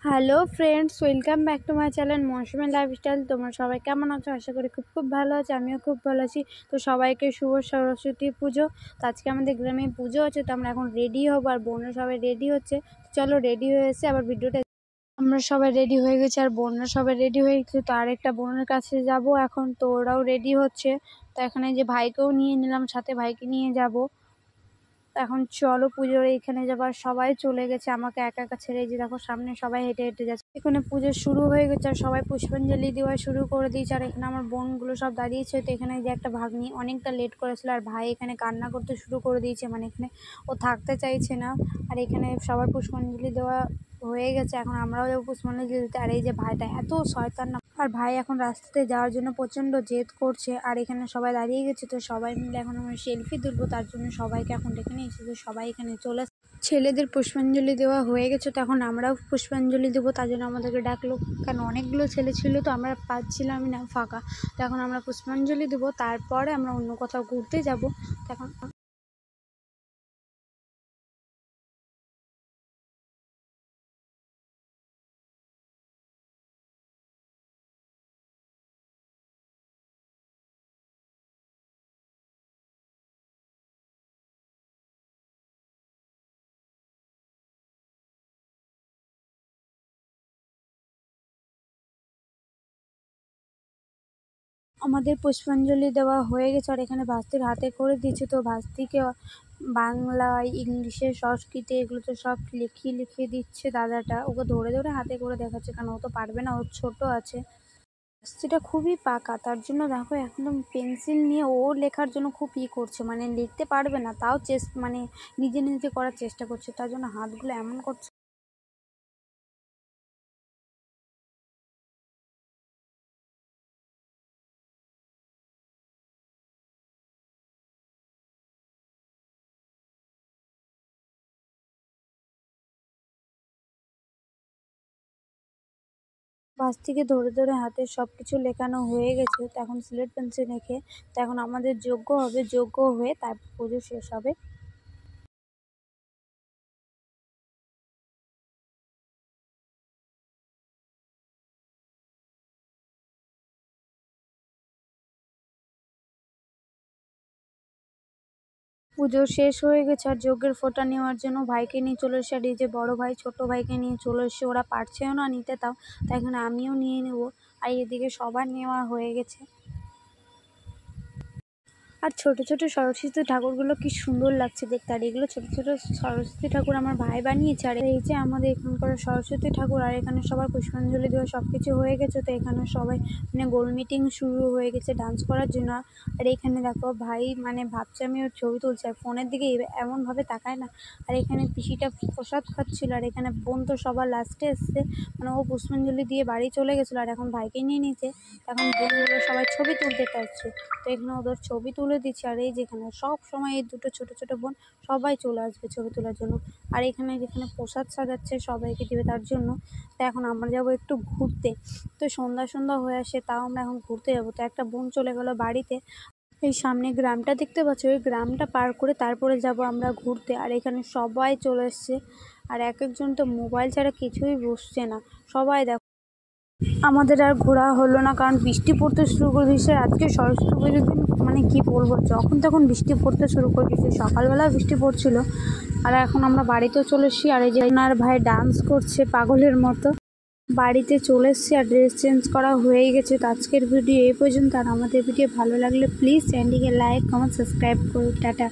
Hello friends, welcome back to my channel Mousumi lifestyle. তোমরা সবাই কেমন আছো? আশা করি খুব ভালো আছি। আমিও খুব ভালো আছি। তো সবাইকে শুভ সরস্বতী পুজো। তো আজকে আমাদের গ্রামে পুজো হচ্ছে, তো আমরা এখন রেডি হবো আর বোনরা সবাই রেডি হচ্ছে। চলো রেডি হয়ে এসে আবার ভিডিওটা আমরা সবাই রেডি হয়ে গেছি আর বোনরা সবাই রেডি হয়ে গেছে। তো আরেকটা বোনের কাছে যাব এখন, তো ওরাও রেডি হচ্ছে। তো এখানে যে ভাইকেও নিয়ে নিলাম সাথে, ভাইকে নিয়ে যাব। এখন চলো পুজোর এইখানে যাবার সবাই চলে গেছে, আমাকে একা একা ছেড়ে। যে দেখো সামনে সবাই হেঁটে হেঁটে যাচ্ছে। এখানে পুজো শুরু হয়ে গেছে আর সবাই পুষ্পাঞ্জলি দেওয়া শুরু করে দিয়েছে। আর এখানে আমার বোনগুলো সব দাঁড়িয়েছে। তো এখানে যে একটা ভাগ্নি অনেকটা লেট করেছিল আর ভাই এখানে কান্না করতে শুরু করে দিয়েছে, মানে এখানে ও থাকতে চাইছে না। আর এখানে সবার পুষ্পাঞ্জলি দেওয়া হয়ে গেছে, এখন আমরাও যাবো পুষ্পাঞ্জলি দিতে। আর এই যে ভাইটা এত শয়তান না, আর ভাই এখন রাস্তাতে যাওয়ার জন্য প্রচণ্ড জেদ করছে। আর এখানে সবাই দাঁড়িয়ে গেছে, তো সবাই মিলে এখন আমরা সেলফি তুলবো, তার জন্য সবাইকে এখন ডেকে নিয়ে এসেছে। সবাই এখানে চলে ছেলেদের পুষ্পাঞ্জলি দেওয়া হয়ে গেছে, তো এখন আমরাও পুষ্পাঞ্জলি দেবো, তার জন্য আমাদেরকে ডাকলো। কারণ অনেকগুলো ছেলে ছিল, তো আমরা পাচ্ছিলাম না ফাঁকা। তো এখন আমরা পুষ্পাঞ্জলি দেবো, তারপরে আমরা অন্য কোথাও ঘুরতে যাব। তো এখন আমাদের পুষ্পাঞ্জলি দেওয়া হয়ে গেছে আর এখানে ভাস্তির হাতে করে দিচ্ছে। তো ভাস্তিকে বাংলায়, ইংলিশে, সংস্কৃতে এগুলোতে সব লিখিয়ে দিচ্ছে দাদাটা। ওকে ধরে ধরে হাতে করে দেখাচ্ছে, কারণ ও তো পারবে না, ও ছোট আছে। ভাস্তিটা খুবই পাকা, তার জন্য দেখো একদম পেন্সিল নিয়ে ও লেখার জন্য খুব করছে, মানে লিখতে পারবে না তাও মানে নিজে নিজে করার চেষ্টা করছে, তার জন্য হাতগুলো এমন করছে। ভাস্তিকে ধরে ধরে হাতে সব কিছু লেখানো হয়ে গেছে। তো এখন সিলেট পেন্সিল রেখে, তো এখন আমাদের যজ্ঞ হবে, যজ্ঞ হয়ে তারপর পুজো শেষ হবে। পুজো শেষ হয়ে গেছে আর যজ্ঞের ফোঁটা নেওয়ার জন্য ভাইকে নিয়ে চলে এসে, আর এই যে বড় ভাই ছোট ভাইকে নিয়ে চলে এসে, ওরা পারছেও না নিতে, তাও তাই এখানে আমিও নিয়ে নেবো। আর এদিকে সবার নেওয়া হয়ে গেছে। আর ছোট ছোট সরস্বতী ঠাকুরগুলো কি সুন্দর লাগছে দেখতে। আর এগুলো ছোট ছোট সরস্বতী ঠাকুর আমার ভাই বানিয়েছে। আর এই যে আমাদের এখানকার সরস্বতী ঠাকুর, আর এখানে সবার পুষ্পাঞ্জলি দেওয়া সব কিছু হয়ে গেছে। তো এখানে সবাই মানে গোল মিটিং শুরু হয়ে গেছে ডান্স করার জন্য। আর এখানে দেখো ভাই মানে ভাবছে আমি ওর ছবি তুলছি, আর ফোনের দিকে এমনভাবে তাকায় না। আর এখানে পিসিটা প্রসাদ খাচ্ছিল, আর এখানে বোন তো সবার লাস্টে এসছে, মানে ও পুষ্পাঞ্জলি দিয়ে বাড়ি চলে গেছিলো। আর এখন ভাইকে নিয়ে নিয়েছে, এখন বোনগুলো সবাই ছবি তুলতে চাইছে। তো এখানে ওদের ছবি তুলে দিচ্ছি। আর এই যেখানে সব সময় এই দুটো ছোট ছোট বোন সবাই চলে আসবে ছবি তোলার জন্য। আর এখানে যেখানে প্রসাদ সাজাচ্ছে সবাইকে দিবে তার জন্য। তো এখন আমরা যাবো একটু ঘুরতে। তো সন্ধ্যা সন্ধ্যা হয়ে আসে, তাও আমরা এখন ঘুরতে যাবো। তো একটা বোন চলে গেল বাড়িতে। এই সামনে গ্রামটা দেখতে পাচ্ছ, ওই গ্রামটা পার করে তারপরে যাব আমরা ঘুরতে। আর এখানে সবাই চলে এসছে, আর এক একজন তো মোবাইল ছাড়া কিছুই বুঝছে না। সবাই দেখো, আমাদের আর ঘোরা হলো না, কারণ বৃষ্টি পড়তে শুরু করে দিয়েছে। আজকে সরস্বতী পুজোর দিন মানে কি বলবো, যখন তখন বৃষ্টি পড়তে শুরু করে দিয়েছে। সকালবেলা বৃষ্টি পড়ছিল, আর এখন আমরা বাড়িতেও চলে এসেছি। আর এই যে ওনার ভাই ডান্স করছে পাগলের মতো। বাড়িতে চলে এসেছি আর ড্রেস চেঞ্জ করা হয়ে গেছে। তো আজকের ভিডিও এই পর্যন্ত। আর আমাদের ভিডিও ভালো লাগলে প্লিজ চ্যানেলটিকে লাইক, কমেন্ট, সাবস্ক্রাইব করুন। টাটা।